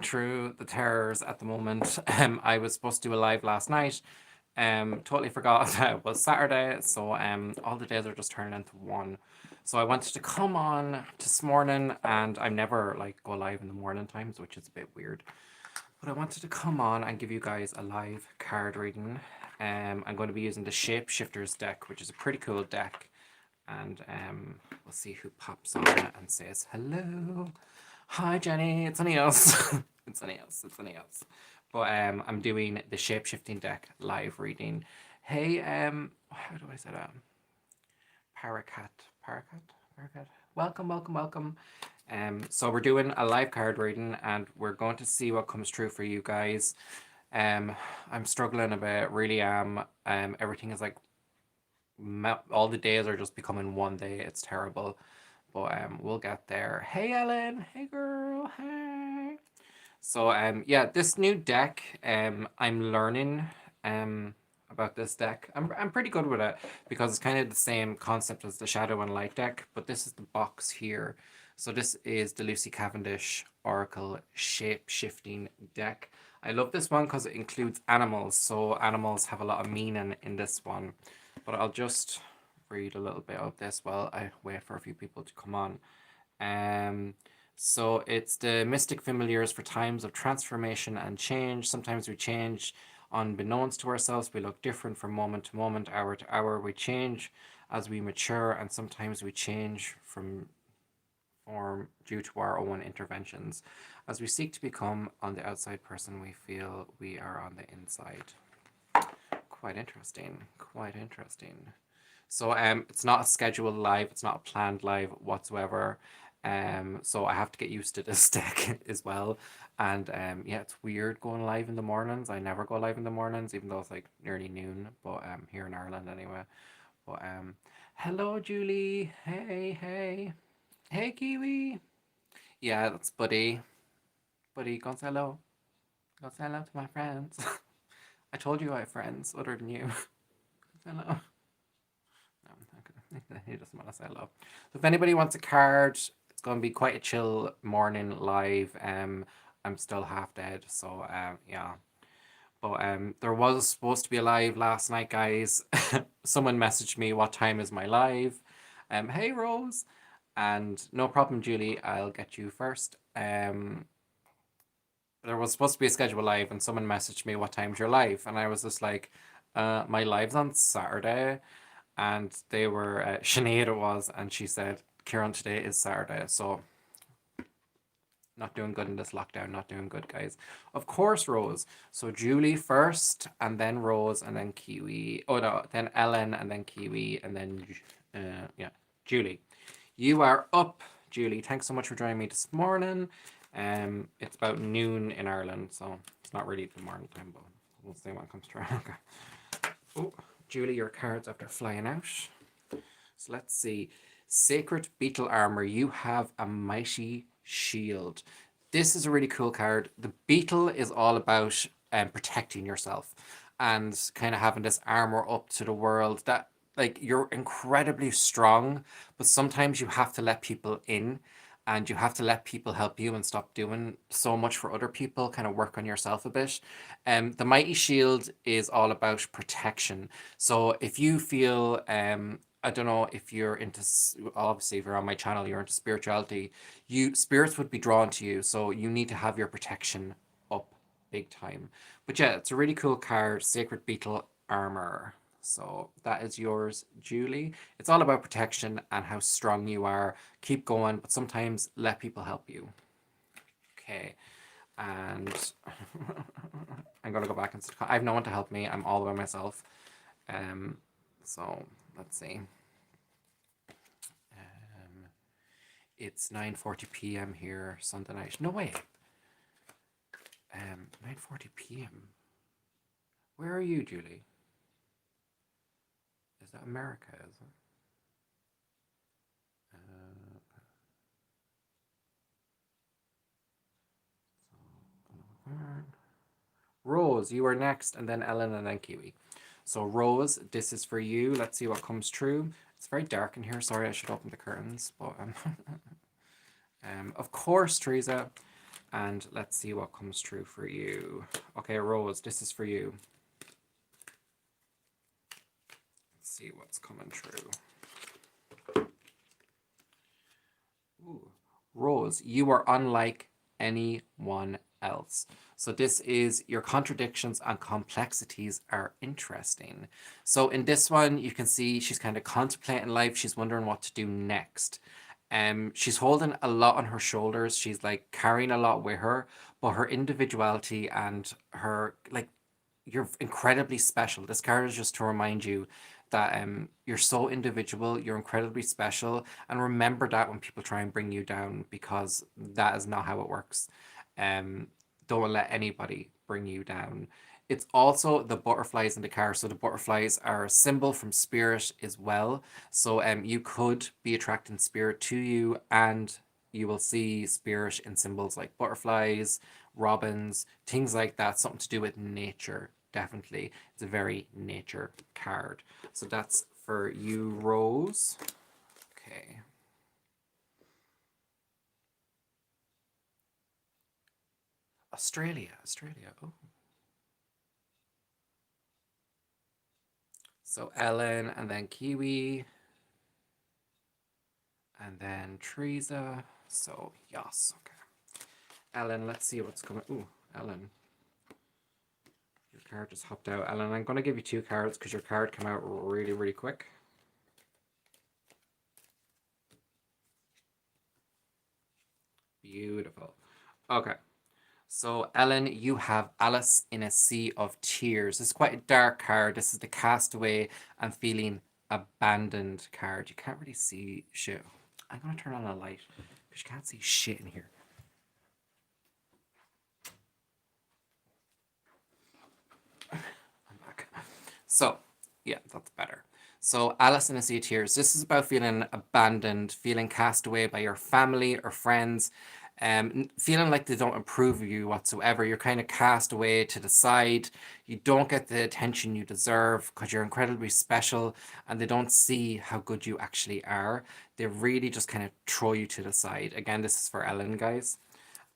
through the terrors at the moment. I was supposed to do a live last night. Totally forgot that it was Saturday, so all the days are just turning into one. So I wanted to come on this morning, and I never like go live in the morning times, which is a bit weird. But I wanted to come on and give you guys a live card reading. I'm going to be using the Shapeshifters deck, which is a pretty cool deck. And we'll see who pops on and says hello. Hi, Jenny. It's only us. It's only us. It's only us. But I'm doing the Shapeshifting deck live reading. Hey, how do I say that? Paracat. Welcome, welcome, welcome. So we're doing a live card reading, and we're going to see what comes true for you guys. I'm struggling a bit, really am. Everything is like all the days are just becoming one day. It's terrible, but we'll get there. Hey, Ellen. Hey, girl. Hey. So yeah, this new deck, I'm learning about this deck. I'm pretty good with it because it's kind of the same concept as the Shadow and Light deck, but this is the box here. So this is the Lucy Cavendish Oracle Shape-Shifting deck. I love this one because it includes animals, so animals have a lot of meaning in this one. But I'll just read a little bit of this while I wait for a few people to come on. So it's the mystic familiars for times of transformation and change. Sometimes we change unbeknownst to ourselves. We look different from moment to moment, hour to hour. We change as we mature, and sometimes we change from form due to our own interventions. As we seek to become on the outside person, we feel we are on the inside. Quite interesting. Quite interesting. So it's not a scheduled live. It's not a planned live whatsoever. So I have to get used to this deck as well. And yeah, it's weird going live in the mornings. I never go live in the mornings, even though it's like nearly noon. But here in Ireland anyway. But hello, Julie. Hey. Hey, Kiwi. Yeah, that's Buddy. Buddy, go say hello. Go say hello to my friends. I told you I have friends other than you. Hello. No, he doesn't want to say hello. So if anybody wants a card, it's going to be quite a chill morning live. I'm still half dead, so yeah. But there was supposed to be a live last night, guys. Someone messaged me, what time is my live? Hey, Rose. And no problem, Julie, I'll get you first. There was supposed to be a schedule live, and someone messaged me, what time's your live? And I was just like, my live's on Saturday. And they were, Sinead it was, and she said, Kieran, today is Saturday. So not doing good in this lockdown, not doing good, guys. Of course, Rose. So Julie first, and then Rose, and then Kiwi. Oh, no, then Ellen, and then Kiwi, and then, yeah, Julie. You are up, Julie. Thanks so much for joining me this morning. It's about noon in Ireland, so it's not really the morning time, but we'll see what comes through. Okay. Oh, Julie, your cards after flying out. So let's see. Sacred Beetle Armor. You have a mighty shield. This is a really cool card. The beetle is all about protecting yourself and kind of having this armor up to the world that like you're incredibly strong, but sometimes you have to let people in and you have to let people help you and stop doing so much for other people, kind of work on yourself a bit. The Mighty Shield is all about protection. So if you feel, I don't know if you're into, obviously if you're on my channel, you're into spirituality, spirits would be drawn to you. So you need to have your protection up big time. But yeah, it's a really cool card, Sacred Beetle Armor. So that is yours, Julie. It's all about protection and how strong you are. Keep going, but sometimes let people help you. Okay, and I'm gonna go back and I have no one to help me. I'm all by myself. So let's see. It's 9:40 p.m. here Sunday night. No way. 9:40 p.m. Where are you, Julie? Is that America, is it? Rose, you are next, and then Ellen, and then Kiwi. So Rose, this is for you. Let's see what comes true. It's very dark in here. Sorry, I should open the curtains. But of course, Teresa. And let's see what comes true for you. Okay, Rose, this is for you. Let's see what's coming true. Ooh. Rose, you are unlike anyone else. So this is your contradictions and complexities are interesting. So in this one, you can see she's kind of contemplating life. She's wondering what to do next. She's holding a lot on her shoulders. She's like carrying a lot with her, but her individuality and her like you're incredibly special. This card is just to remind you that you're so individual, you're incredibly special, and remember that when people try and bring you down, because that is not how it works. Um, don't let anybody bring you down. It's also the butterflies in the car. So the butterflies are a symbol from spirit as well. So you could be attracting spirit to you, and you will see spirit in symbols like butterflies, robins, things like that, something to do with nature. Definitely. It's a very nature card. So that's for you, Rose. Okay. Australia. Oh. So Ellen, and then Kiwi, and then Teresa. So yes. Okay. Ellen, let's see what's coming. Ooh, Ellen. Your card just hopped out. Ellen, I'm going to give you 2 cards because your card came out really, really quick. Beautiful. Okay. So, Ellen, you have Alice in a Sea of Tears. It's quite a dark card. This is the castaway and feeling abandoned card. You can't really see shit. I'm going to turn on a light because you can't see shit in here. I'm back. So, yeah, that's better. So, Alice in a Sea of Tears. This is about feeling abandoned, feeling cast away by your family or friends, feeling like they don't approve of you whatsoever. You're kind of cast away to the side. You don't get the attention you deserve because you're incredibly special, and they don't see how good you actually are. They really just kind of throw you to the side. Again, this is for Ellen, guys.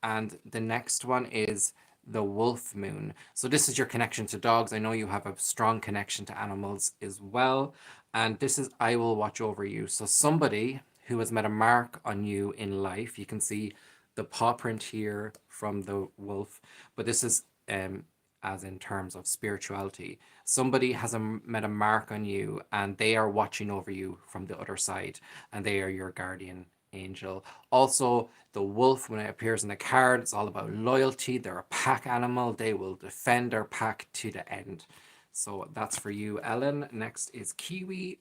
And the next one is the wolf moon. So this is your connection to dogs. I know you have a strong connection to animals as well. And this is I will watch over you. So somebody who has made a mark on you in life, you can see the paw print here from the wolf, but this is as in terms of spirituality. Somebody has made a mark on you, and they are watching over you from the other side, and they are your guardian angel. Also, the wolf, when it appears in the card, it's all about loyalty. They're a pack animal. They will defend their pack to the end. So that's for you, Ellen. Next is Kiwi.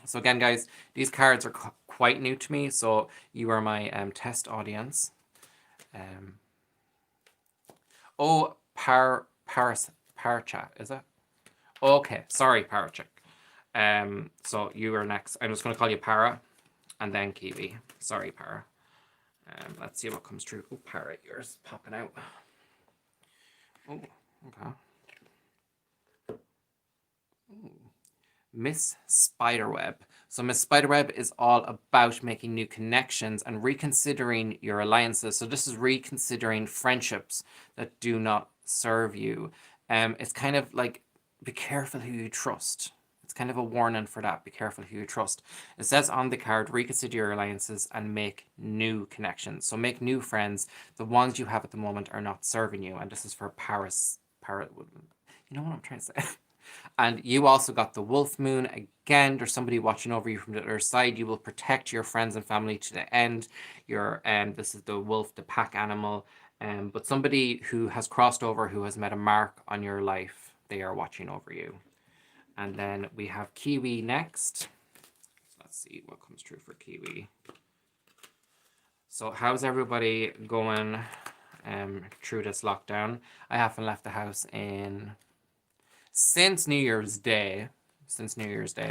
So again, guys, these cards are quite new to me. So you are my test audience. Oh, Parachat, is it? Okay, sorry, Parachick. So you are next. I'm just going to call you Para, and then Kiwi. Sorry, Para. Let's see what comes true. Oh, Para, yours popping out. Oh, okay. Ooh. Miss Spiderweb. So Miss Spiderweb is all about making new connections and reconsidering your alliances. So this is reconsidering friendships that do not serve you. It's kind of like be careful who you trust. It's kind of a warning for that. Be careful who you trust. It says on the card, reconsider your alliances and make new connections. So make new friends. The ones you have at the moment are not serving you. And this is for Paris. You know what I'm trying to say? And you also got the wolf moon. Again, there's somebody watching over you from the other side. You will protect your friends and family to the end. This is the wolf, the pack animal. But somebody who has crossed over, who has made a mark on your life, they are watching over you. And then we have Kiwi next. Let's see what comes true for Kiwi. So how's everybody going through this lockdown? I haven't left the house since New Year's Day.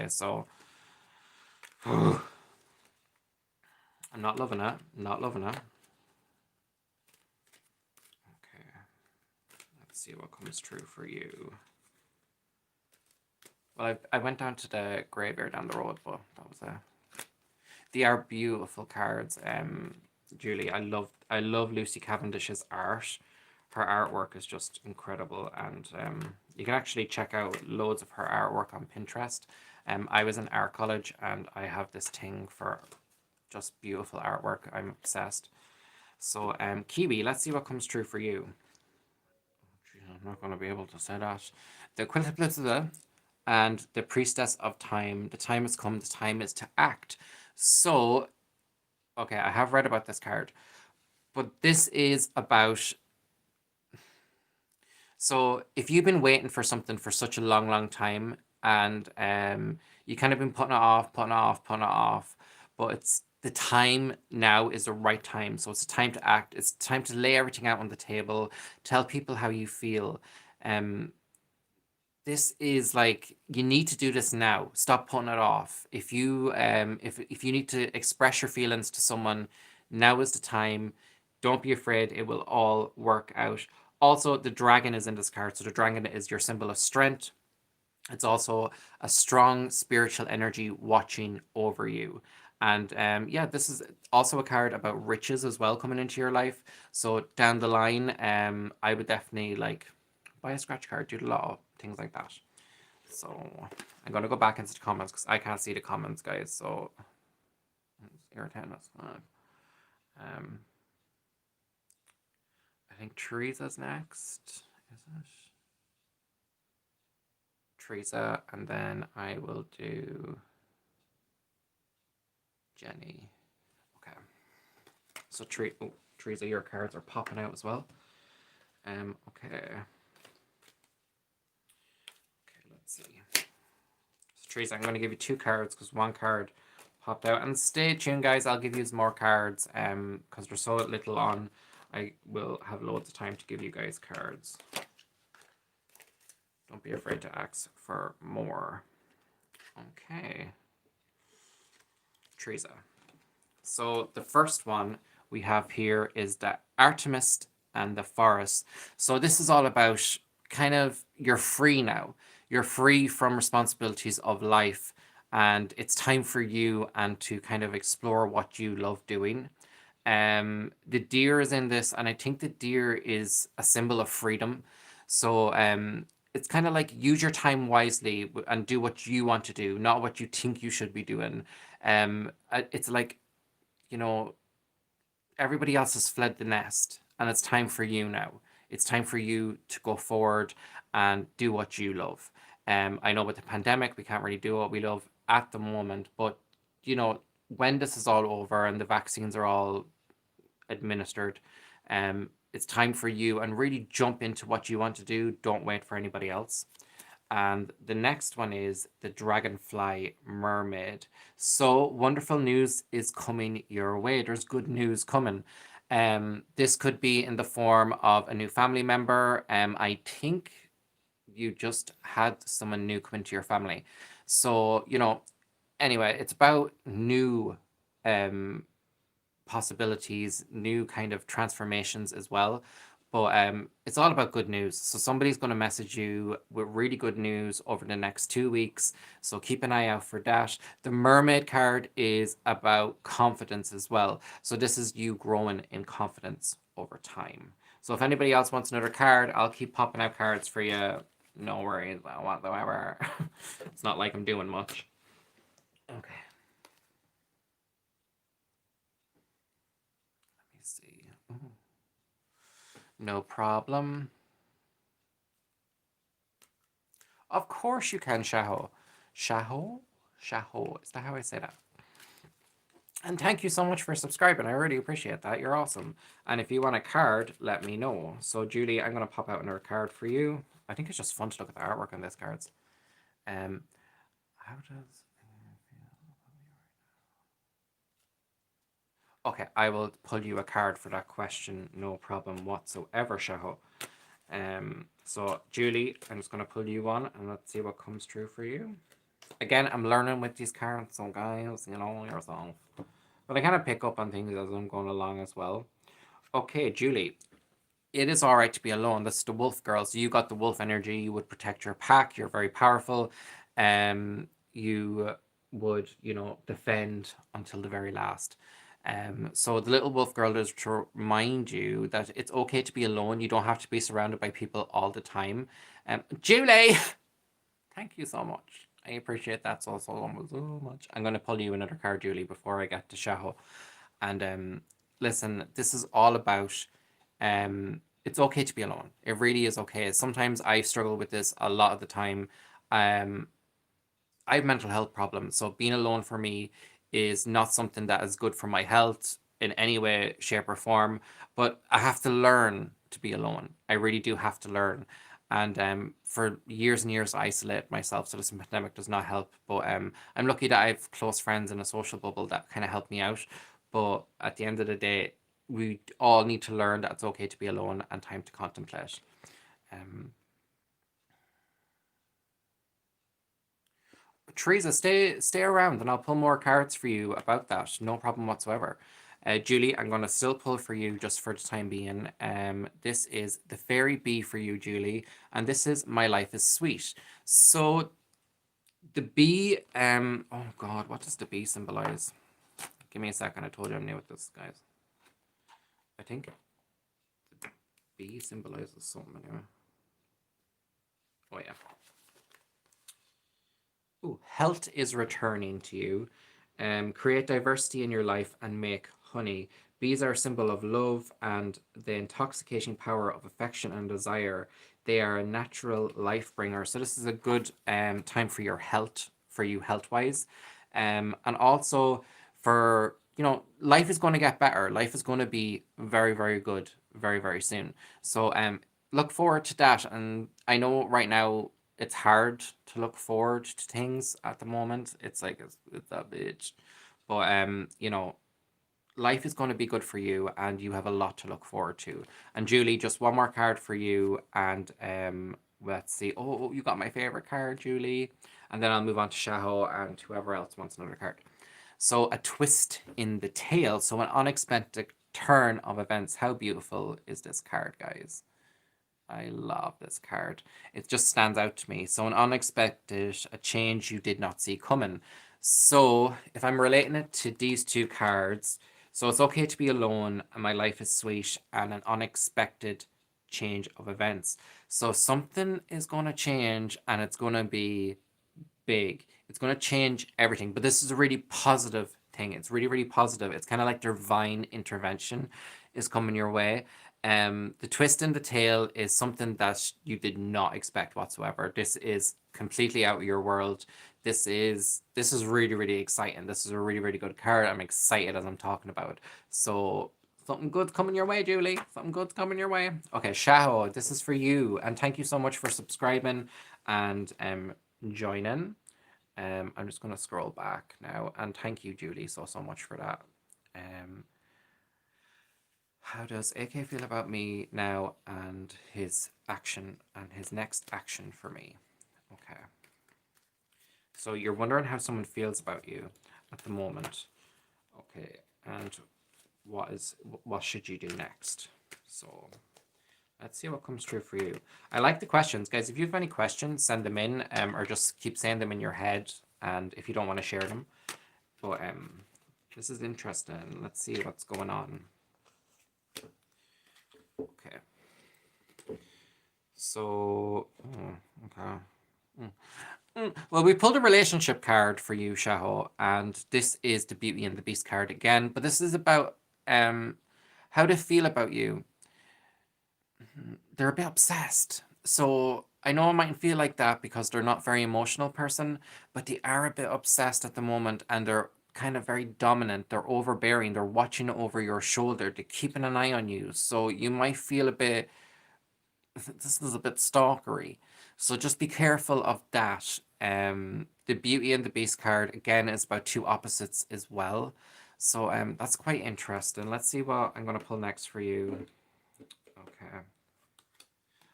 So I'm not loving it. Okay. Let's see what comes true for you. Well, I went down to the graveyard down the road, but that was They are beautiful cards. Julie. I love Lucy Cavendish's art. Her artwork is just incredible, and you can actually check out loads of her artwork on Pinterest. I was in art college, and I have this thing for just beautiful artwork. I'm obsessed. So, Kiwi, let's see what comes true for you. I'm not going to be able to say that. The Quiltiplicita and the Priestess of Time. The time has come. The time is to act. So, okay, I have read about this card, but this is about. So, if you've been waiting for something for such a long, long time, and you kind of been putting it off, putting it off, putting it off, but it's the time now is the right time. So it's time to act. It's time to lay everything out on the table. Tell people how you feel. Um, this is like you need to do this now. Stop putting it off. If you need to express your feelings to someone, now is the time. Don't be afraid. It will all work out. Also, the dragon is in this card. So the dragon is your symbol of strength. It's also a strong spiritual energy watching over you. And yeah, this is also a card about riches as well coming into your life. So down the line, I would definitely like buy a scratch card, do a lot of things like that. So I'm gonna go back into the comments because I can't see the comments, guys. So it's irritating. That's fine. I think Teresa's next. Is it? Teresa, and then I will do Jenny. Okay. So Teresa, your cards are popping out as well. Okay. Okay, let's see. So Teresa, I'm going to give you 2 cards because 1 card popped out. And stay tuned, guys. I'll give you more cards because there's so little on. I will have loads of time to give you guys cards. Don't be afraid to ask for more. Okay. Teresa. So the first one we have here is the Artemis and the Forest. So this is all about kind of you're free now. You're free from responsibilities of life, and it's time for you and to kind of explore what you love doing. The deer is in this, and I think the deer is a symbol of freedom. So it's kind of like use your time wisely and do what you want to do, not what you think you should be doing. It's like, you know, everybody else has fled the nest, and it's time for you now. It's time for you to go forward and do what you love. I know with the pandemic, we can't really do what we love at the moment, but you know, when this is all over and the vaccines are all administered, it's time for you and really jump into what you want to do. Don't wait for anybody else. And the next one is the Dragonfly Mermaid. So wonderful news is coming your way. There's good news coming. This could be in the form of a new family member. I think you just had someone new come into your family. So, you know, anyway, it's about new possibilities, new kind of transformations as well. But it's all about good news. So somebody's going to message you with really good news over the next 2 weeks. So keep an eye out for that. The mermaid card is about confidence as well. So this is you growing in confidence over time. So if anybody else wants another card, I'll keep popping out cards for you. No worries whatsoever. It's not like I'm doing much. Okay. Let me see. Ooh. No problem. Of course you can, Shaho. Shaho? Shaho. Is that how I say that? And thank you so much for subscribing. I really appreciate that. You're awesome. And if you want a card, let me know. So, Julie, I'm going to pop out another card for you. I think it's just fun to look at the artwork on these cards. How does... Okay, I will pull you a card for that question. No problem whatsoever, Shaho. So, Julie, I'm just going to pull you one and let's see what comes true for you. Again, I'm learning with these cards, so guys, you know yourself. But I kind of pick up on things as I'm going along as well. Okay, Julie, it is all right to be alone. That's the wolf girl. So you got the wolf energy. You would protect your pack. You're very powerful. You would, you know, defend until the very last. So the little wolf girl is to remind you that it's okay to be alone. You don't have to be surrounded by people all the time. Julie, thank you so much. I appreciate that so much. I'm going to pull you another card, Julie, before I get to Shaho. And listen, this is all about it's okay to be alone. It really is okay. Sometimes I struggle with this a lot of the time. Um, I have mental health problems, so being alone for me is not something that is good for my health in any way, shape, or form. But I have to learn to be alone. I really do have to learn. And for years and years, I isolate myself, so this pandemic does not help. But I'm lucky that I have close friends in a social bubble that kind of help me out. But at the end of the day, we all need to learn that it's okay to be alone and time to contemplate. Um, Teresa, stay around, and I'll pull more cards for you about that. No problem whatsoever. Julie, I'm going to still pull for you just for the time being. This is the fairy bee for you, Julie, and this is My Life is Sweet. So the bee, oh God, what does the bee symbolize? Give me a second. I told you I'm new with this, guys. I think the bee symbolizes something anyway. Oh yeah. Ooh, health is returning to you. Create diversity in your life and make honey. Bees are a symbol of love and the intoxicating power of affection and desire. They are a natural life bringer. So this is a good time for your health, for you health wise, and also for life is going to get better. Life is going to be very very good very soon. So look forward to that. And I know right now it's hard to look forward to things at the moment. It's like it's that bitch. But life is going to be good for you and you have a lot to look forward to. And Julie, just one more card for you, and let's see. Oh, you got my favorite card, Julie. And then I'll move on to Shaho and whoever else wants another card. So a twist in the tale. So an unexpected turn of events. How beautiful is this card, guys? I love this card. It just stands out to me. So an unexpected, a change you did not see coming. So if I'm relating it to these two cards, so it's okay to be alone and my life is sweet and an unexpected change of events. So something is going to change and it's going to be big. It's going to change everything. But this is a really positive thing. It's really, really positive. It's kind of like divine intervention is coming your way. The twist in the tale is something that you did not expect whatsoever. This is completely out of your world. This is really, really exciting. This is a really, really good card. I'm excited as I'm talking about it. So something good's coming your way, Julie. Something good's coming your way. Okay, Shaho, this is for you. And thank you so much for subscribing and joining. I'm just going to scroll back now. And thank you, Julie, so much for that. How does AK feel about me now and his action and his next action for me? Okay. So you're wondering how someone feels about you at the moment. Okay. And what should you do next? So let's see what comes true for you. I like the questions, guys. If you have any questions, send them in, or just keep saying them in your head. And if you don't want to share them, but this is interesting. Let's see what's going on. Okay. So, okay. Well, we pulled a relationship card for you, Shaho, and this is the Beauty and the Beast card again. But this is about how they feel about you. They're a bit obsessed. So I know it mightn't feel like that because they're not a very emotional person, but they are a bit obsessed at the moment, and they're kind of very dominant. They're overbearing. They're watching over your shoulder. They're keeping an eye on you. So you might feel a bit, this is a bit stalkery. So just be careful of that. The Beauty and the Beast card, again, is about two opposites as well. So that's quite interesting. Let's see what I'm going to pull next for you. Okay.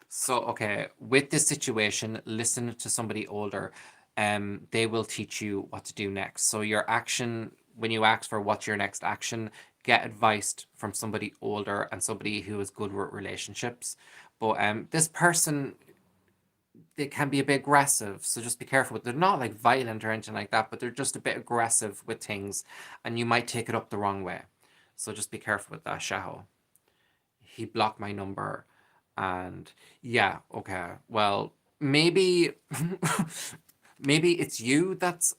So, okay, with this situation, listen to somebody older. They will teach you what to do next. So your action, when you ask for what's your next action, get advice from somebody older and somebody who is good with relationships. But this person, they can be a bit aggressive, so just be careful. They're not like violent or anything like that, but they're just a bit aggressive with things, and you might take it up the wrong way. So just be careful with that, Shaho. He blocked my number. And yeah, okay. Well, maybe maybe it's you that's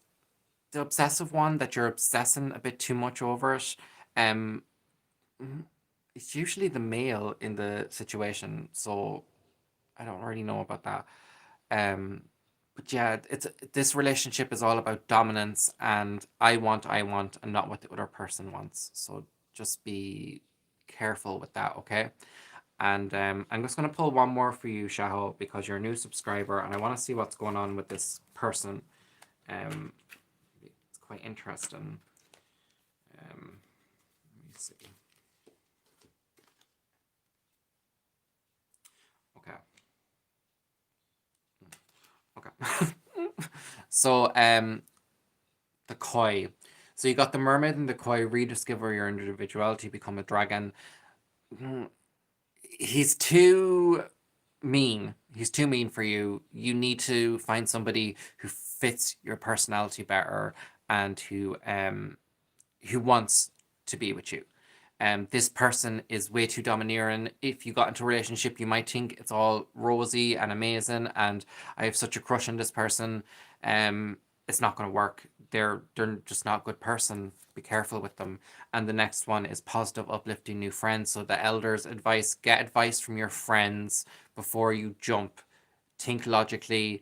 the obsessive one, that you're obsessing a bit too much over it. Um it's usually the male in the situation, so I don't really know about that. Um but yeah, it's this relationship is all about dominance, and I want, and not what the other person wants. So just be careful with that, okay? And I'm just going to pull one more for you, Shaho, because you're a new subscriber, and I want to see what's going on with this person. Um, it's quite interesting. Let me see. Okay. Okay. So, the koi. So you got the mermaid and the koi. Rediscover your individuality. Become a dragon. Mm, He's too mean. He's too mean for you. You need to find somebody who fits your personality better, and who wants to be with you. This person is way too domineering. If you got into a relationship, you might think it's all rosy and amazing, and I have such a crush on this person. It's not going to work. They're just not a good person. Be careful with them. And the next one is positive, uplifting new friends. So the elders' advice: get advice from your friends before you jump. Think logically.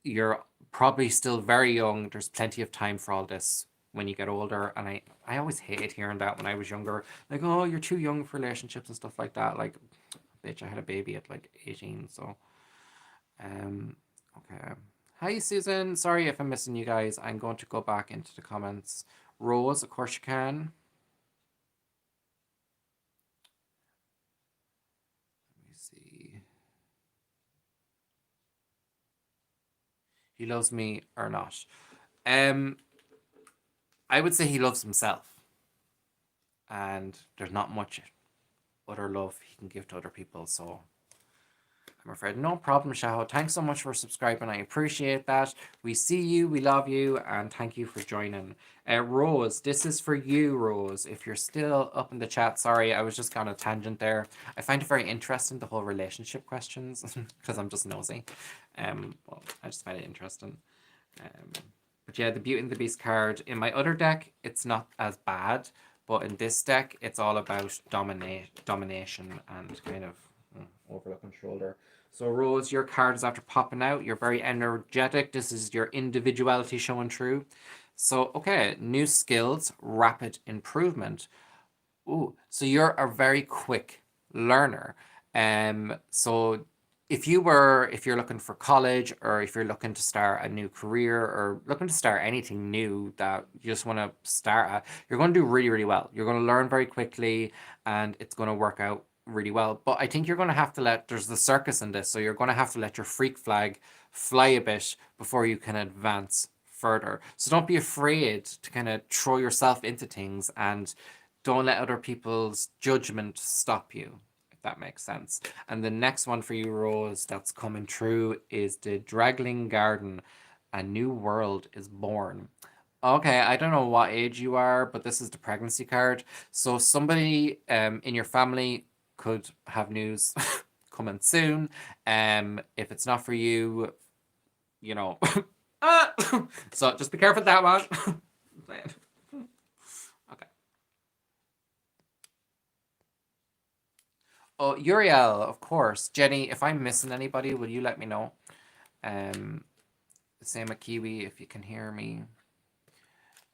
You're probably still very young. There's plenty of time for all this when you get older. And I always hated hearing that when I was younger. Like, oh, you're too young for relationships and stuff like that. Like, bitch, I had a baby at like 18. So, um, okay. Hi, Susan. Sorry if I'm missing you guys. I'm going to go back into the comments. Rose, of course you can. Let me see. He loves me or not. Um, I would say he loves himself, and there's not much other love he can give to other people. So I'm afraid. No problem, Shaho. Thanks so much for subscribing. I appreciate that. We see you, we love you, and thank you for joining. Rose, this is for you, Rose. If you're still up in the chat, sorry, I was just on a tangent there. I find it very interesting, the whole relationship questions, because I'm just nosy. Well, I just find it interesting. But yeah, the Beauty and the Beast card. In my other deck, it's not as bad, but in this deck, it's all about domination and kind of over the controller. So Rose, your card is after popping out. You're very energetic. This is your individuality showing through. So, okay, new skills, rapid improvement. Ooh, so you're a very quick learner. So if you're looking for college, or if you're looking to start a new career, or looking to start anything new that you just want to start at, you're going to do really, really well. You're going to learn very quickly, and it's going to work out really well. But I think you're going to have to there's the circus in this, so you're going to have to let your freak flag fly a bit before you can advance further. So don't be afraid to kind of throw yourself into things, and don't let other people's judgment stop you, if that makes sense. And the next one for you, Rose, that's coming true is the Dragling Garden. A new world is born. Okay, I don't know what age you are, but this is the pregnancy card. So somebody in your family could have news coming soon. If it's not for you, you know. So just be careful with that one. Okay. Oh, Uriel, of course. Jenny, if I'm missing anybody, will you let me know? Um, Same with Kiwi, if you can hear me.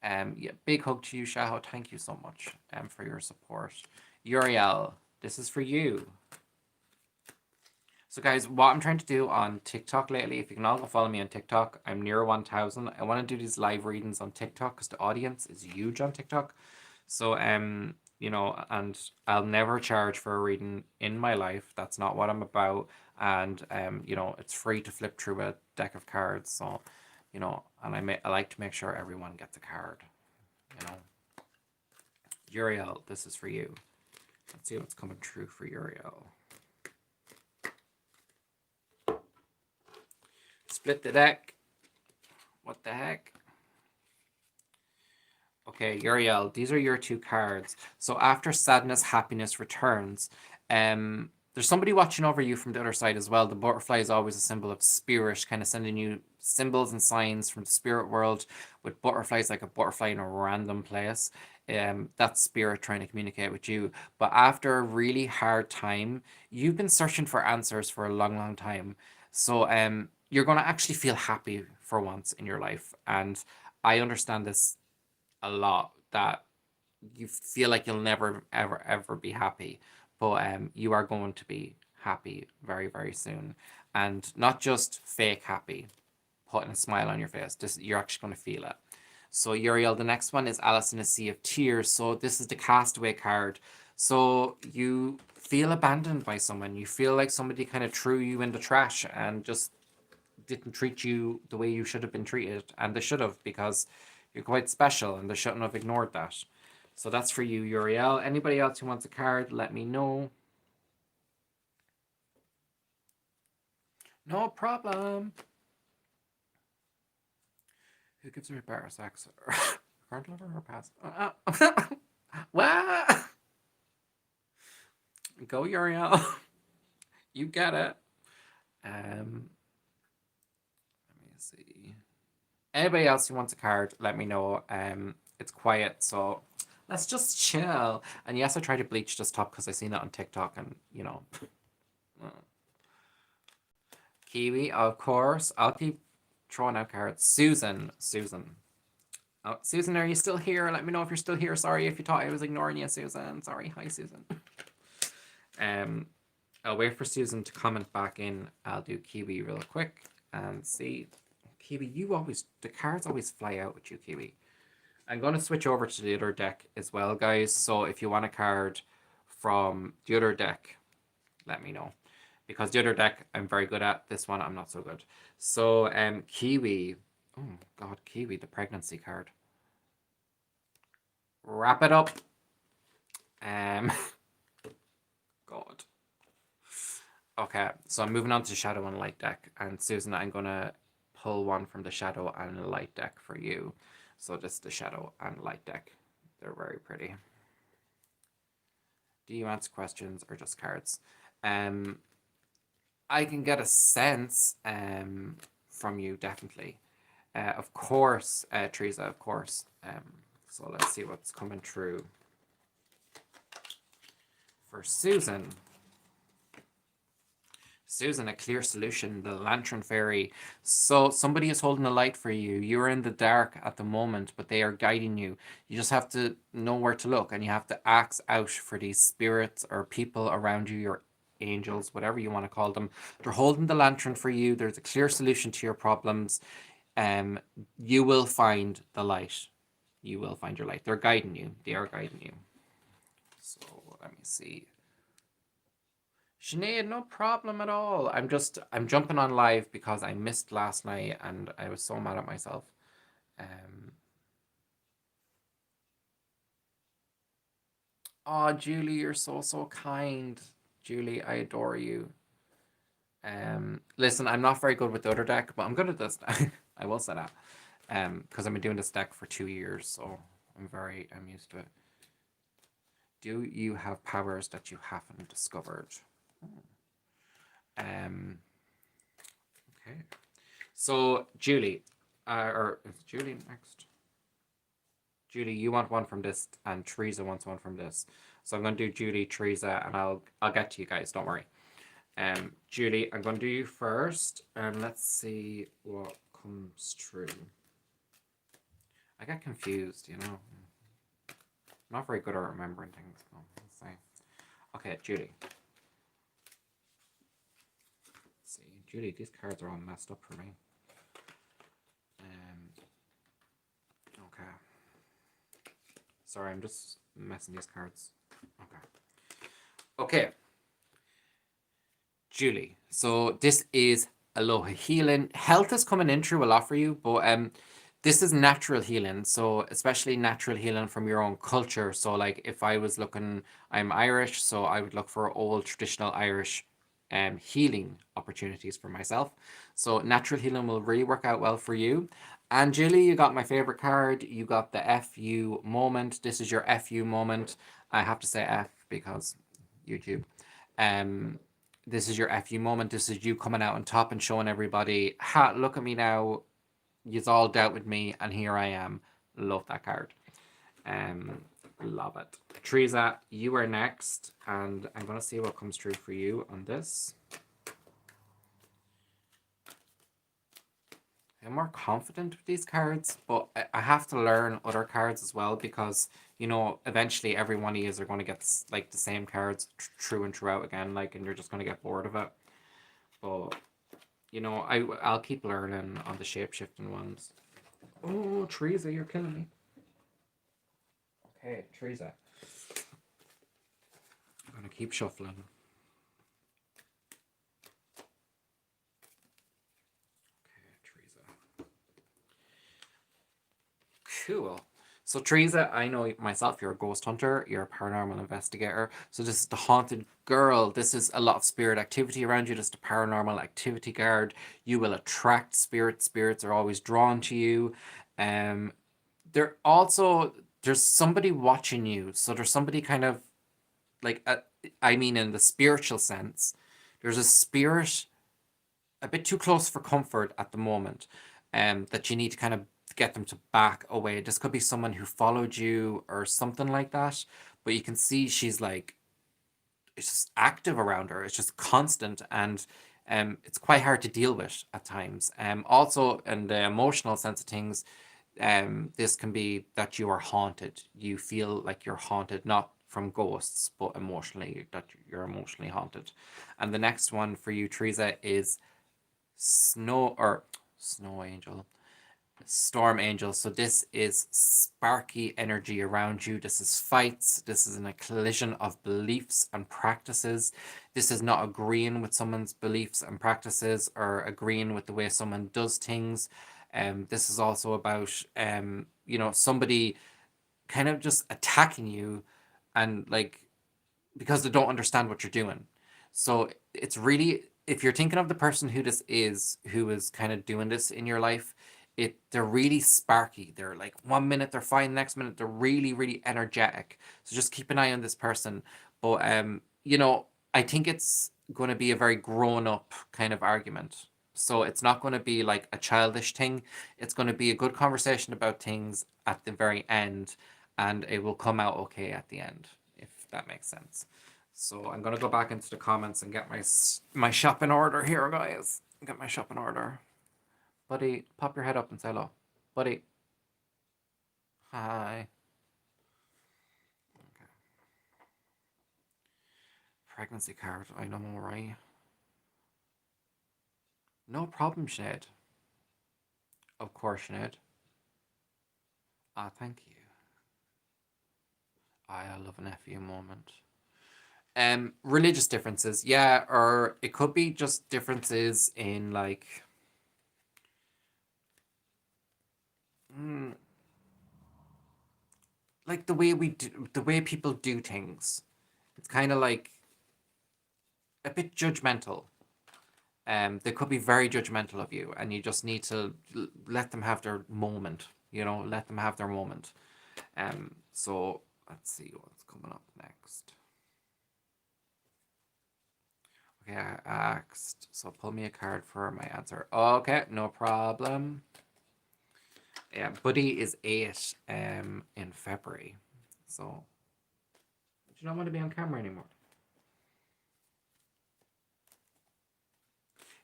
Yeah, big hug to you, Shaho. Thank you so much for your support. Uriel, this is for you. So guys, what I'm trying to do on TikTok lately, if you can all go follow me on TikTok, I'm near 1,000. I want to do these live readings on TikTok because the audience is huge on TikTok. So you know, and I'll never charge for a reading in my life. That's not what I'm about. And you know, it's free to flip through a deck of cards. So, you know, and I like to make sure everyone gets a card. You know, Uriel, this is for you. Let's see what's coming true for Uriel. Split the deck. What the heck? Okay, Uriel, these are your two cards. So after sadness, happiness returns. There's somebody watching over you from the other side as well. The butterfly is always a symbol of spirit, kind of sending you symbols and signs from the spirit world. With butterflies, like a butterfly in a random place. That's spirit trying to communicate with you. But after a really hard time, you've been searching for answers for a long, long time. So you're gonna actually feel happy for once in your life. And I understand this a lot, that you feel like you'll never ever ever be happy, but you are going to be happy very very soon, and not just fake happy, putting a smile on your face. Just, you're actually going to feel it. So Uriel, the next one is Alice in a Sea of Tears. So this is the castaway card. So you feel abandoned by someone. You feel like somebody kind of threw you in the trash and just didn't treat you the way you should have been treated, and they should have, because you're quite special and they shouldn't have ignored that. So that's for you, Uriel. Anybody else who wants a card, let me know. No problem. Who gives her a better sex? Current lover or past? What? Go, Uriel. You get it. Let me see. Anybody else who wants a card, let me know. It's quiet, so let's just chill. And yes, I tried to bleach this top because I seen it on TikTok, and you know. Kiwi, of course. I'll keep throwing out cards. Susan. Oh, Susan, are you still here? Let me know if you're still here. Sorry if you thought I was ignoring you, Susan. Sorry. Hi, Susan. I'll wait for Susan to comment back in. I'll do Kiwi real quick and see. Kiwi, the cards always fly out with you, Kiwi. I'm going to switch over to the other deck as well, guys. So if you want a card from the other deck, let me know. Because the other deck I'm very good at. This one I'm not so good. So Kiwi. Oh god, Kiwi, the pregnancy card. Wrap it up. God. Okay, so I'm moving on to Shadow and Light deck. And Susan, I'm gonna pull one from the Shadow and Light deck for you. So this is the Shadow and Light deck. They're very pretty. Do you answer questions or just cards? I can get a sense from you, definitely. Of course, Teresa, of course. So let's see what's coming through for Susan. Susan, a clear solution, the Lantern Fairy. So somebody is holding a light for you. You're in the dark at the moment, but they are guiding you. You just have to know where to look, and you have to ask out for these spirits or people around you, your angels, whatever you want to call them. They're holding the lantern for you. There's a clear solution to your problems. You will find the light. You will find your light. They're guiding you. They are guiding you. So let me see. Sinead, no problem at all. I'm jumping on live because I missed last night and I was so mad at myself. Oh, Julie, you're so kind. Julie, I adore you. Listen, I'm not very good with the other deck, but I'm good at this deck. I will say that. Because I've been doing this deck for 2 years, so I'm used to it. Do you have powers that you haven't discovered? Okay. So Julie, or is Julie next? Julie, you want one from this, and Teresa wants one from this. So I'm going to do Julie, Teresa, and I'll get to you guys. Don't worry. Julie, I'm going to do you first, and let's see what comes through. I get confused, you know. I'm not very good at remembering things. So let's see. Okay, Julie. Let's see, Julie, these cards are all messed up for me. Okay. Sorry, I'm just messing these cards. Okay. Julie, so this is Aloha Healing. Health is coming in through a lot for you, but this is natural healing. So especially natural healing from your own culture. So like if I was looking, I'm Irish, so I would look for old traditional Irish healing opportunities for myself. So natural healing will really work out well for you. And Julie, you got my favorite card. You got the FU moment. This is your FU moment. I have to say F because YouTube. Um, this is your FU moment. This is you coming out on top and showing everybody, ha, look at me now. You've all dealt with me, and here I am. Love that card. Um, Love it. Teresa, you are next, and I'm gonna see what comes through for you on this. I'm more confident with these cards, but I have to learn other cards as well because eventually every one of you are going to get like the same cards true and true out again, like, and you're just going to get bored of it. But I'll keep learning on the shape shifting ones. Oh, Teresa, you're killing me. Okay, Teresa. I'm gonna keep shuffling. Cool. So Teresa, I know myself, you're a ghost hunter, you're a paranormal investigator. So this is the haunted girl. This is a lot of spirit activity around you. This is the paranormal activity card. You will attract spirits. Spirits are always drawn to you. There's somebody watching you. So there's somebody kind of like, I mean, in the spiritual sense, there's a spirit a bit too close for comfort at the moment, that you need to kind of get them to back away. This could be someone who followed you or something like that, but you can see she's like, it's just active around her. It's just constant, and it's quite hard to deal with at times. Also, in the emotional sense of things, this can be that you are haunted. You feel like you're haunted, not from ghosts, but emotionally, that you're emotionally haunted. And the next one for you, Teresa, is snow angel, storm angel. So this is sparky energy around you. This is fights. This is a collision of beliefs and practices. This is not agreeing with someone's beliefs and practices or agreeing with the way someone does things. This is also about somebody kind of just attacking you, and like, because they don't understand what you're doing. So it's really, if you're thinking of the person who who is kind of doing this in your life, they're really sparky. They're like, 1 minute they're fine, next minute they're really, really energetic. So just keep an eye on this person. But I think it's going to be a very grown up kind of argument. So it's not going to be like a childish thing. It's going to be a good conversation about things at the very end, and it will come out okay at the end, if that makes sense. So I'm gonna go back into the comments and get my shopping order here, guys. Get my shopping order. Buddy, pop your head up and say hello. Buddy. Hi. Okay. Pregnancy card, I know, right? No problem, Sinead. Of course, Sinead. Ah, thank you. I love an FU moment. Religious differences, yeah, or it could be just differences in like, mm, like the way people do things. It's kind of like a bit judgmental. They could be very judgmental of you, and you just need to let them have their moment. Let them have their moment. So let's see what's coming up next. Okay, I asked, so pull me a card for my answer. Okay, no problem. Yeah, Buddy is 8 in February. So do you not want to be on camera anymore?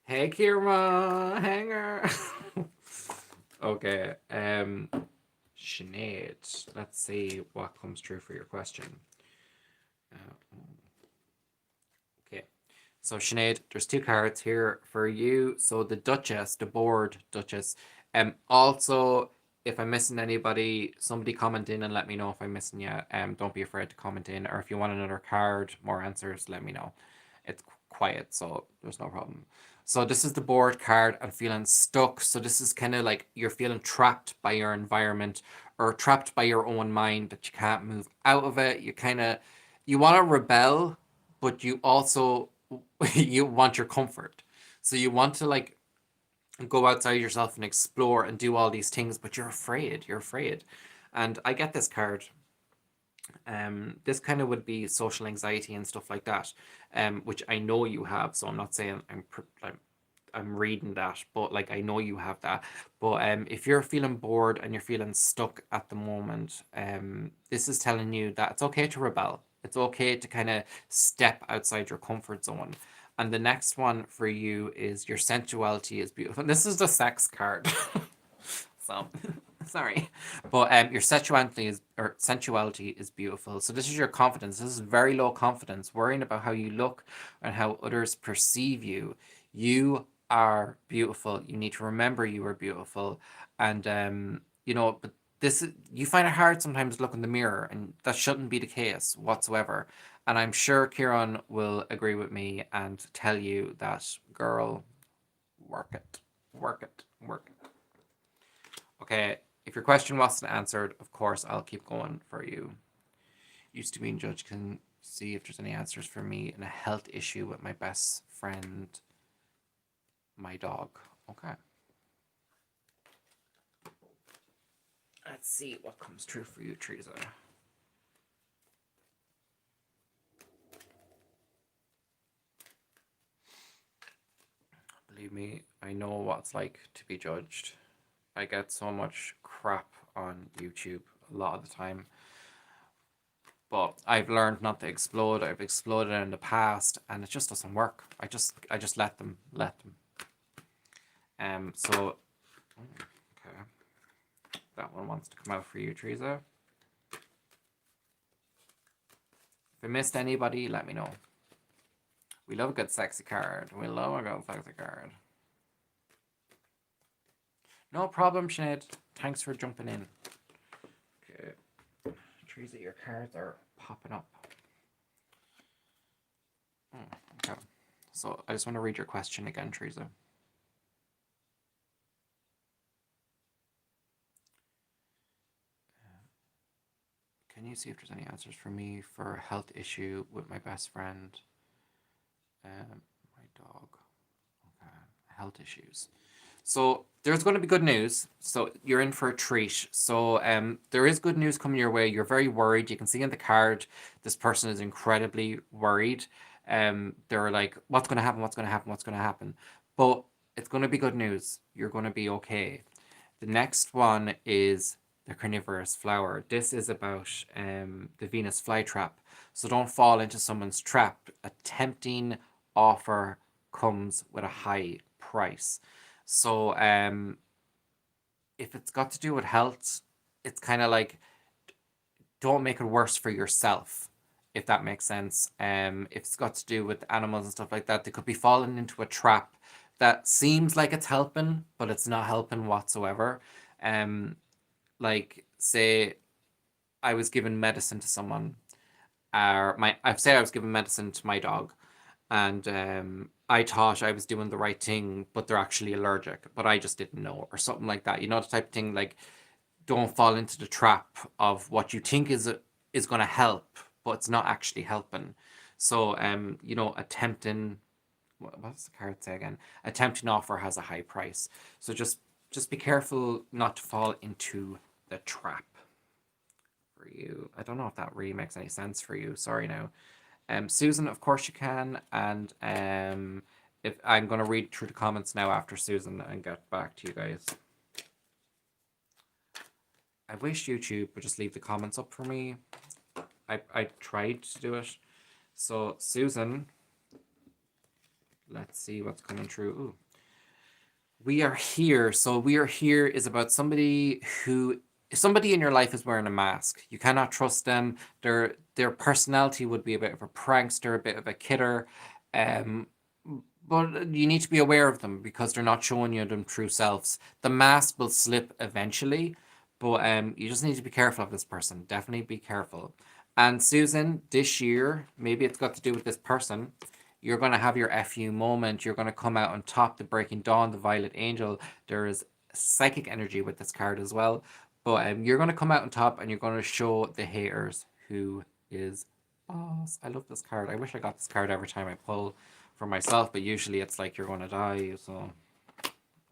Hey Kira, hanger. Okay, Sinead. Let's see what comes true for your question. Okay, so Sinead, there's 2 cards here for you. So the Duchess, the board Duchess. Also, if I'm missing anybody, somebody comment in and let me know if I'm missing you. Don't be afraid to comment in, or if you want another card, more answers, let me know. It's quiet, so there's no problem. So this is the board card and feeling stuck. So this is kind of like you're feeling trapped by your environment or trapped by your own mind, that you can't move out of it. You want to rebel, but you also you want your comfort. So you want to like go outside yourself and explore and do all these things, but you're afraid. You're afraid. And I get this card. This kind of would be social anxiety and stuff like that, which I know you have. So I'm not saying I'm reading that, but like I know you have that. But if you're feeling bored and you're feeling stuck at the moment, this is telling you that it's okay to rebel. It's okay to kind of step outside your comfort zone. And the next one for you is your sensuality is beautiful. This is the sex card. So sorry. But your sensuality is beautiful. So this is your confidence. This is very low confidence, worrying about how you look and how others perceive you. You are beautiful. You need to remember you are beautiful. And but you find it hard sometimes to look in the mirror, and that shouldn't be the case whatsoever. And I'm sure Kieran will agree with me and tell you that, girl, work it. Work it. Work it. Okay, if your question wasn't answered, of course, I'll keep going for you. Used to be in judge, can see if there's any answers for me in a health issue with my best friend, my dog. Okay. Let's see what comes true for you, Teresa. Believe me, I know what it's like to be judged. I get so much crap on YouTube a lot of the time. But I've learned not to explode. I've exploded in the past, and it just doesn't work. I just let them. So okay, that one wants to come out for you, Teresa. If I missed anybody, let me know. We love a good sexy card. We love a good sexy card. No problem, Sinead. Thanks for jumping in. Okay, Teresa, your cards are popping up. Okay. So I just want to read your question again, Teresa. Can you see if there's any answers for me for a health issue with my best friend? My dog. Okay. Health issues. So there's going to be good news. So you're in for a treat. So there is good news coming your way. You're very worried. You can see in the card, this person is incredibly worried. They're like, what's going to happen? What's going to happen? What's going to happen? But it's going to be good news. You're going to be okay. The next one is the carnivorous flower. This is about the Venus flytrap. So don't fall into someone's trap. A tempting offer comes with a high price. So if it's got to do with health, it's kind of like, don't make it worse for yourself, if that makes sense. If it's got to do with animals and stuff like that, they could be falling into a trap that seems like it's helping, but it's not helping whatsoever. Like say I was giving medicine to someone, or I say I was giving medicine to my dog, and I thought I was doing the right thing, but they're actually allergic, but I just didn't know, or something like that. You know, the type of thing, like, don't fall into the trap of what you think is going to help, but it's not actually helping. So attempting, what's the card say again? A tempting offer has a high price. So just be careful not to fall into the trap for you. I don't know if that really makes any sense for you. Sorry now. Susan, of course you can, and if I'm going to read through the comments now after Susan and get back to you guys. I wish YouTube would just leave the comments up for me. I tried to do it. So Susan, let's see what's coming through. Ooh. We are here. So we are here is about somebody in your life is wearing a mask. You cannot trust them. Their personality would be a bit of a prankster, a bit of a kidder. But you need to be aware of them because they're not showing you them true selves. The mask will slip eventually, but you just need to be careful of this person. Definitely be careful. And Susan, this year, maybe it's got to do with this person, you're going to have your FU moment. You're going to come out on top, the Breaking Dawn, the Violet Angel. There is psychic energy with this card as well. But you're going to come out on top and you're going to show the haters who is boss. I love this card. I wish I got this card every time I pull. for myself, but usually it's like you're going to die. So,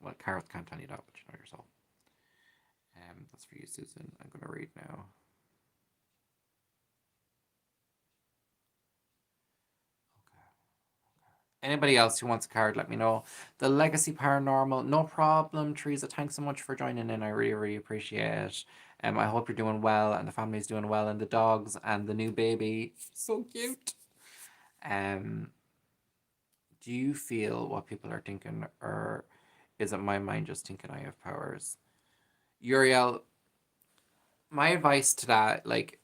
well, cards can't tell you that, but you know yourself. That's for you, Susan. I'm going to read now. Anybody else who wants a card, let me know. The Legacy Paranormal, no problem. Teresa, thanks so much for joining in. I really, really appreciate it. I hope you're doing well and the family's doing well and the dogs and the new baby. So cute. Um, do you feel what people are thinking, or is it my mind just thinking I have powers? Uriel, my advice to that, like,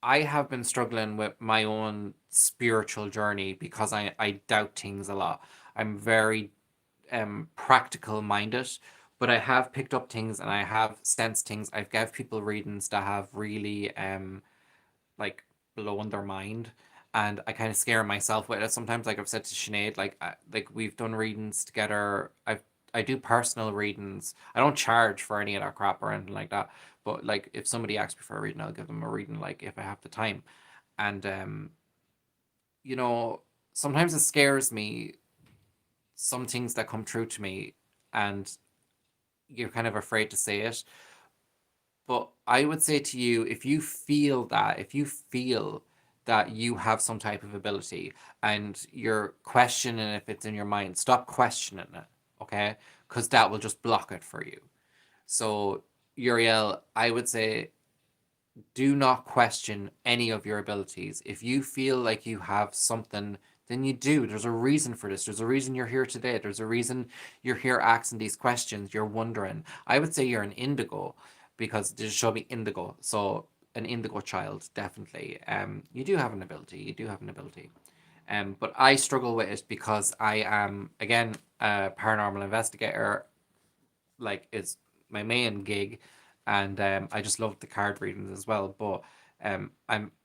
I have been struggling with my own spiritual journey because I doubt things a lot. I'm very practical minded, but I have picked up things and I have sensed things. I've gave people readings that have really like blown their mind, and I kind of scare myself with it sometimes. Like I've said to Sinead, like we've done readings together. I do personal readings. I don't charge for any of that crap or anything like that. But like if somebody asks me for a reading, I'll give them a reading like if I have the time. And you know, sometimes it scares me some things that come true to me and you're kind of afraid to say it. But I would say to you, if you feel that you have some type of ability and you're questioning if it's in your mind, stop questioning it, okay? Because that will just block it for you. So, Uriel, I would say do not question any of your abilities. If you feel like you have something, then you do. There's a reason for this. There's a reason you're here today. There's a reason you're here asking these questions. You're wondering. I would say you're an indigo because they just show me indigo. So an indigo child, definitely. You do have an ability. You do have an ability. But I struggle with it because I am again a paranormal investigator. Like is my main gig, and I just love the card readings as well. But I'm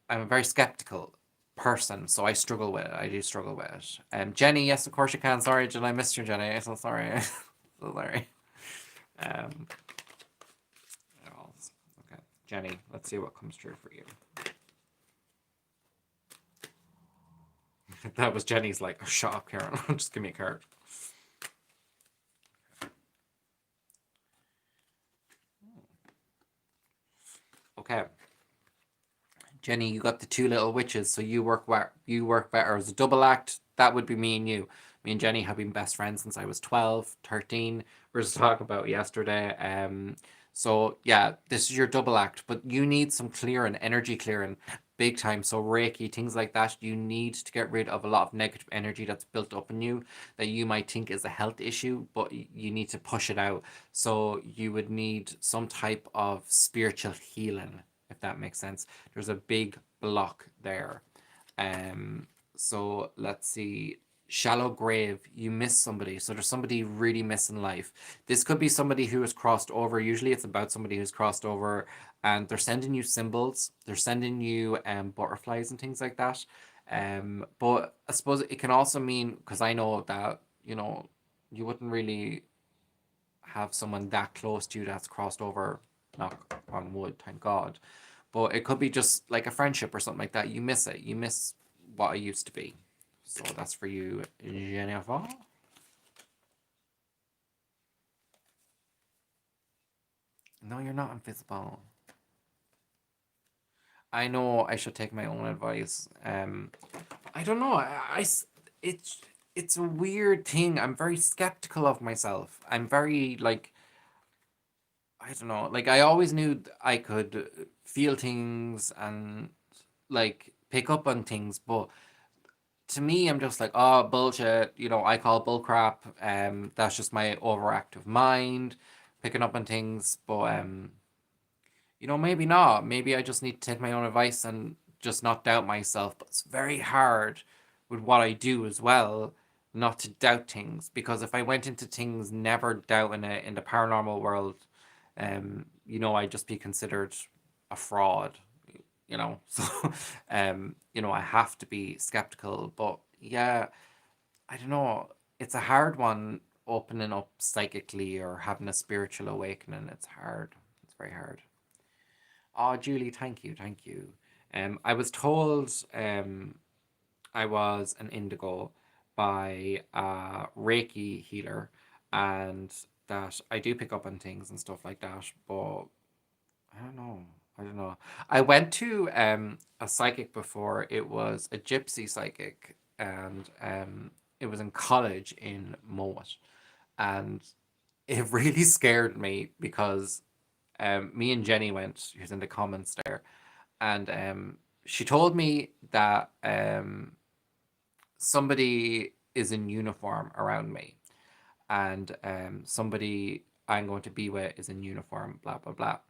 a very skeptical person, so I struggle with it. I do struggle with it. Jenny, yes, of course you can. Sorry, did I miss you, Jenny? I'm so sorry. So sorry. Um, okay, Jenny, let's see what comes true for you. That was Jenny's like, oh, shut up, Karen. Just give me a card. Okay. Jenny, you got the two little witches, so you work better as a double act. That would be me and you. Me and Jenny have been best friends since I was 12, 13. We were just talking about yesterday. So yeah, this is your double act, but you need some clearing, energy clearing, big time. So Reiki, things like that. You need to get rid of a lot of negative energy that's built up in you that you might think is a health issue, but you need to push it out. So you would need some type of spiritual healing, if that makes sense. There's a big block there. So let's see. Shallow grave, you miss somebody. So there's somebody really missing life. This could be somebody who has crossed over. Usually it's about somebody who's crossed over and they're sending you symbols. They're sending you butterflies and things like that. But I suppose it can also mean, because I know that, you wouldn't really have someone that close to you that's crossed over, knock on wood, thank God. But it could be just like a friendship or something like that. You miss it. You miss what it used to be. So that's for you, Jennifer. No, you're not invisible. I know I should take my own advice. I don't know. It's it's a weird thing. I'm very skeptical of myself. I'm very like I don't know. Like I always knew I could feel things and like pick up on things, but to me, I'm just like, oh, bullshit. I call bull crap. That's just my overactive mind picking up on things. But maybe not. Maybe I just need to take my own advice and just not doubt myself. But it's very hard with what I do as well, not to doubt things. Because if I went into things never doubting it in the paranormal world, I'd just be considered a fraud. So I have to be skeptical. But yeah, I don't know. It's a hard one opening up psychically or having a spiritual awakening. It's hard. It's very hard. Oh, Julie, thank you, thank you. I was told I was an indigo, by a Reiki healer, and that I do pick up on things and stuff like that. But I don't know. I don't know. I went to a psychic before. It was a gypsy psychic, and it was in college in Mowat, and it really scared me because me and Jenny went, who's in the comments there, and she told me that somebody is in uniform around me, and somebody I'm going to be with is in uniform, blah blah blah.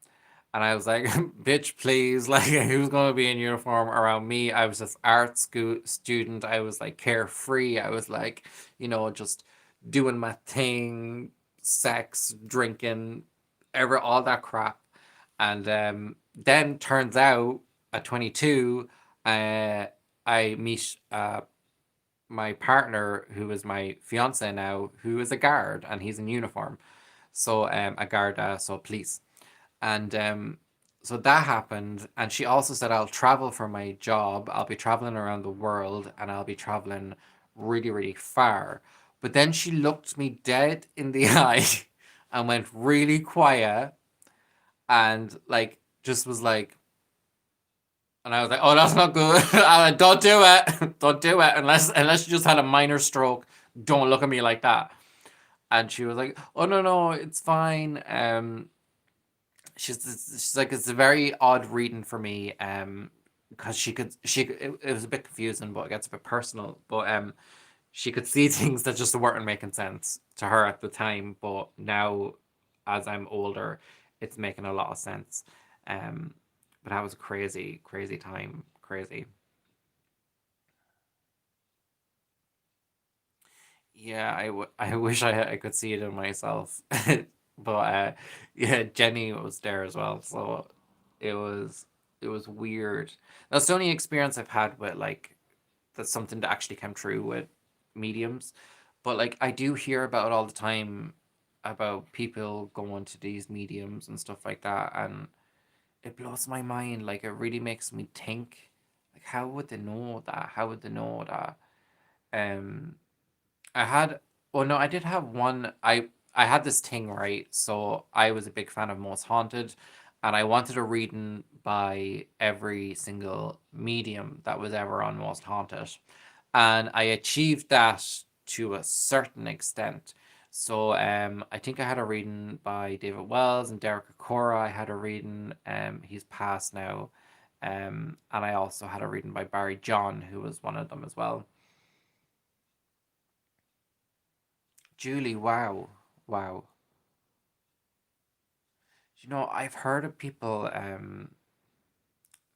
And I was like, bitch, please, like, who's going to be in uniform around me? I was this art school student. I was like carefree. I was like, just doing my thing, sex, drinking, all that crap. And then turns out at 22, I meet my partner, who is my fiance now, who is a guard, and he's in uniform. So a guard, so police. And so that happened. And she also said, I'll travel for my job. I'll be traveling around the world, and I'll be traveling really, really far. But then she looked me dead in the eye and went really quiet and like just was like, and I was like, oh, that's not good. I like, don't do it. Don't do it unless you just had a minor stroke. Don't look at me like that. And she was like, oh no, no, it's fine. She's like, it's a very odd reading for me. Because it was a bit confusing, but it gets a bit personal. But she could see things that just weren't making sense to her at the time, but now, as I'm older, it's making a lot of sense. Um, but that was a crazy, crazy time. Crazy. Yeah, I wish I could see it in myself. But yeah, Jenny was there as well, so it was it was weird. That's the only experience I've had with like that's something that actually came true with mediums. But like I do hear about it all the time about people going to these mediums and stuff like that, and it blows my mind. Like it really makes me think, like how would they know that? How would they know that? Um, I had, well, no, I did have one. I had this thing, right? So I was a big fan of Most Haunted, and I wanted a reading by every single medium that was ever on Most Haunted, and I achieved that to a certain extent. So I think I had a reading by David Wells and Derek Acora. I had a reading. He's passed now. And I also had a reading by Barry John, who was one of them as well. Julie, wow, wow. I've heard of people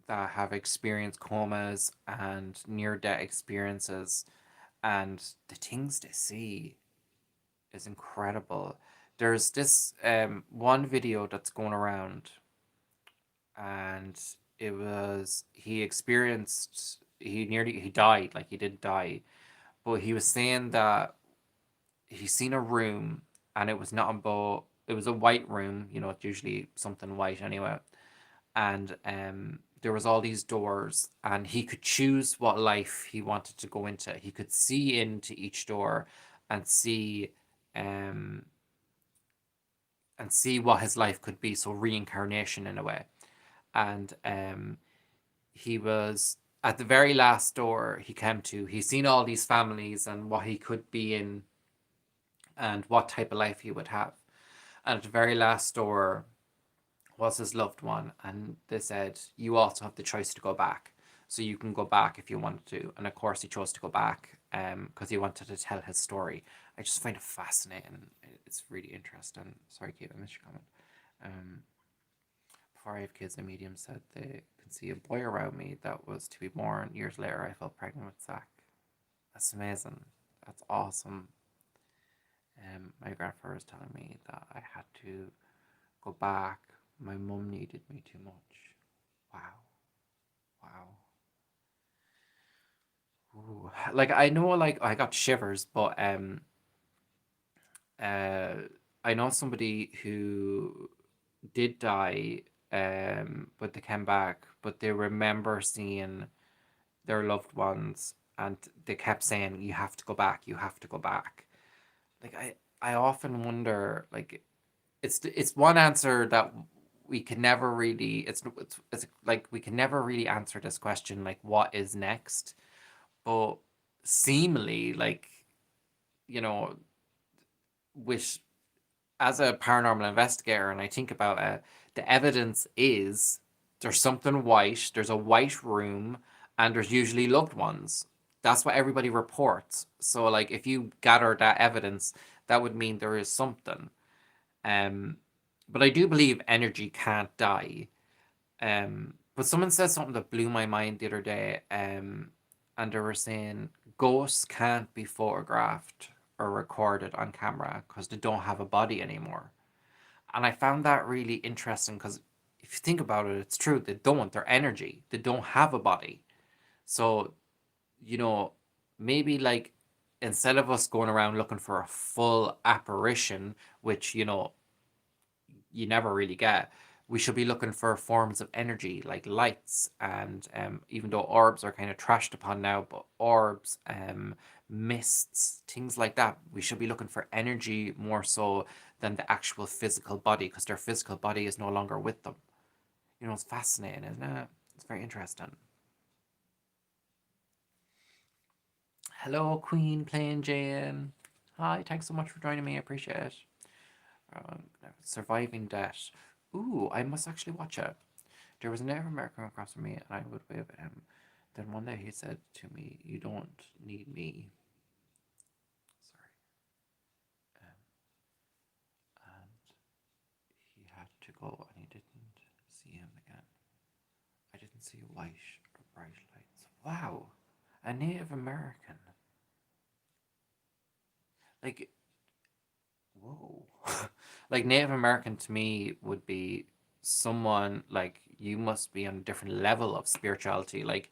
that have experienced comas and near death experiences, and the things they see is incredible. There's this one video that's going around, and it was he died, like he did die, but he was saying that he seen a room, and it was not a boat. It was a white room. It's usually something white anyway. And there was all these doors, and he could choose what life he wanted to go into. He could see into each door and um, see what his life could be. So reincarnation in a way. And he was at the very last door he came to. He seen all these families and what he could be in and what type of life he would have. And at the very last door was his loved one, and they said, you also have the choice to go back. So you can go back if you want to. And of course, he chose to go back because he wanted to tell his story. I just find it fascinating. It's really interesting. Sorry, Kate, I missed your comment. Um, Before I have kids, a medium said they could see a boy around me that was to be born. Years later, I fell pregnant with Zach. That's amazing. That's awesome. My grandfather was telling me that I had to go back. My mum needed me too much. Wow. Wow. Ooh. Like I know like I got shivers, but uh I know somebody who did die, but they came back, but they remember seeing their loved ones, and they kept saying, "You have to go back. You have to go back." Like I often wonder, like it's one answer that we can never really. It's like we can never really answer this question, like what is next, but seemingly, like you know, with as a paranormal investigator, and I think about it, the evidence is there's something white, there's a white room, and there's usually loved ones. That's what everybody reports. So, like, if you gather that evidence, that would mean there is something. Um, but I do believe energy can't die. But someone said something that blew my mind the other day. And they were saying ghosts can't be photographed or recorded on camera because they don't have a body anymore. And I found that really interesting because if you think about it, it's true. They don't. They're energy. They don't have a body. So, you know, maybe like instead of us going around looking for a full apparition, which, you never really get, we should be looking for forms of energy like lights and even though orbs are kind of trashed upon now, but orbs, mists, things like that. We should be looking for energy more so than the actual physical body because their physical body is no longer with them. It's fascinating, isn't it? It's very interesting. Hello, Queen Plain Jane. Hi, thanks so much for joining me. I appreciate it. Surviving Death. Ooh, I must actually watch it. There was a Native American across from me, and I would wave at him. Then one day he said to me, "You don't need me." Sorry. And he had to go, and he didn't see him again. I didn't see white or bright lights. Wow, a Native American. Like, whoa. Like, Native American to me would be someone like you must be on a different level of spirituality. Like,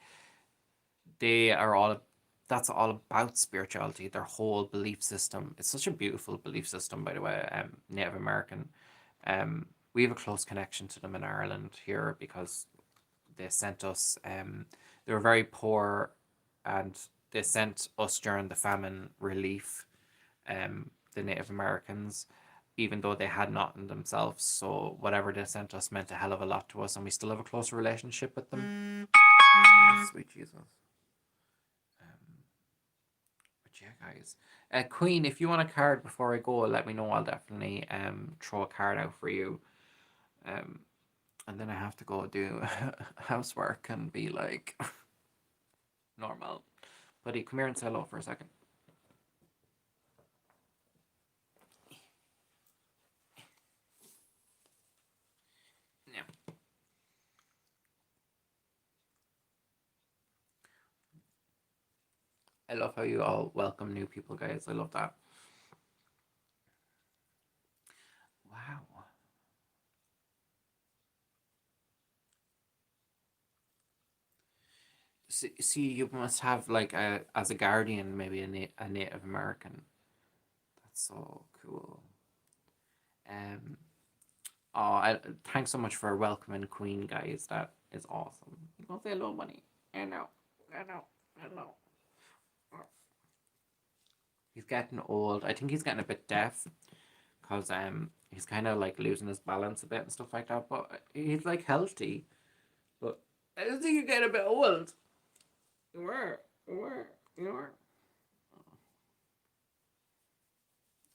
they are all that's all about spirituality, their whole belief system. It's such a beautiful belief system, by the way. Native American, we have a close connection to them in Ireland here because they sent us, they were very poor, and they sent us during the famine relief, the Native Americans, even though they had nothing themselves. So whatever they sent us meant a hell of a lot to us, and we still have a close relationship with them. Oh, sweet Jesus. But yeah, guys. Queen, if you want a card before I go, let me know. I'll definitely throw a card out for you. Um, and then I have to go do housework and be like normal. Buddy, come here and say hello for a second. Yeah. I love how you all welcome new people, guys. I love that. Wow. See, you must have like as a guardian, maybe a Native American. That's so cool. Um, thanks so much for welcoming Queen, guys. That is awesome. You gonna say hello, money? I know, I know, I know. He's getting old. I think he's getting a bit deaf because he's kind of like losing his balance a bit and stuff like that. But he's like healthy. But I just think you're getting a bit old. You were.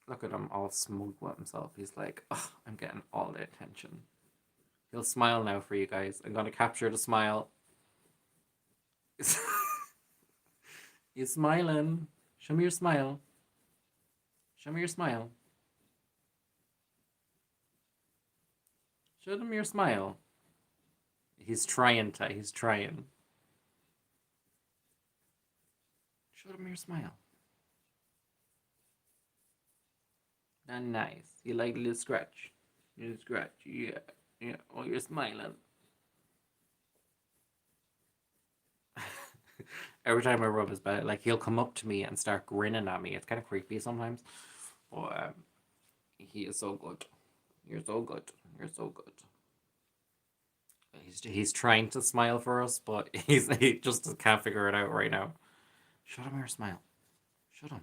Look at him all smug with himself. He's like, oh, I'm getting all the attention. He'll smile now for you guys. I'm gonna capture the smile. He's smiling. Show me your smile. Show me your smile. Show them your smile. He's trying to. He's trying. Show them your smile. Nice. You like a little scratch. Little scratch. Yeah. Yeah. Oh, you're smiling. Every time I rub his belly, like he'll come up to me and start grinning at me. It's kind of creepy sometimes. But he is so good. You're so good. You're so good. He's trying to smile for us, but he just can't figure it out right now. Show them your smile. Show them.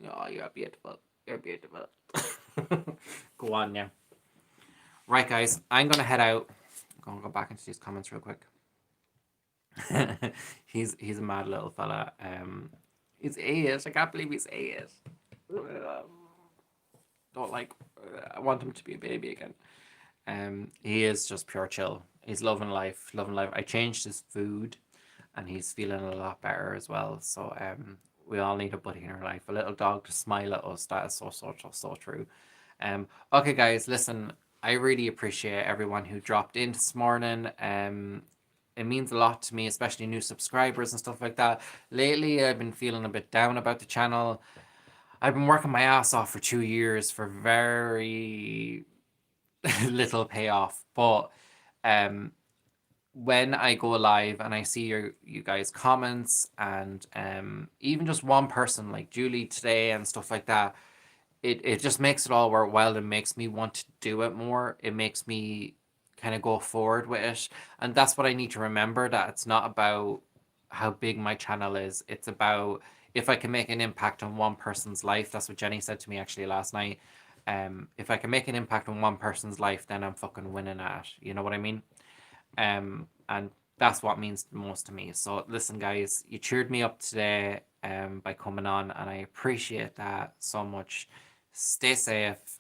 Oh, you're beautiful. You're beautiful. Go on now. Right, guys, I'm gonna head out. I'm gonna go back into these comments real quick. He's a mad little fella. He's 8. I can't believe he's 8. Don't like. I want him to be a baby again. He is just pure chill. He's loving life, loving life. I changed his food, and he's feeling a lot better as well. So we all need a buddy in our life, a little dog to smile at us. That is so true. Okay, guys, listen. I really appreciate everyone who dropped in this morning. It means a lot to me, especially new subscribers and stuff like that. Lately, I've been feeling a bit down about the channel. I've been working my ass off for 2 years for very little payoff, but when I go live and I see you guys comments and even just one person like Julie today and stuff like that, it just makes it all worthwhile and makes me want to do it more. It makes me kind of go forward with it. And that's what I need to remember, that it's not about how big my channel is. It's about if I can make an impact on one person's life. That's what Jenny said to me actually last night. If I can make an impact on one person's life, then I'm fucking winning at it. You know what I mean? And that's what means the most to me. So listen, guys, you cheered me up today by coming on, and I appreciate that so much. Stay safe.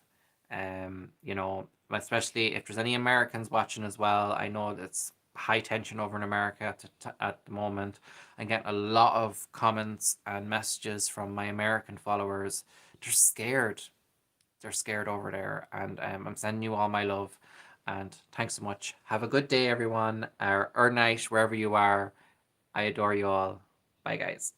You know, especially if there's any Americans watching as well. I know that's high tension over in America at the moment. I'm getting a lot of comments and messages from my American followers. They're scared. They're scared over there, and I'm sending you all my love. And thanks so much. Have a good day, everyone, or night, wherever you are. I adore you all. Bye, guys.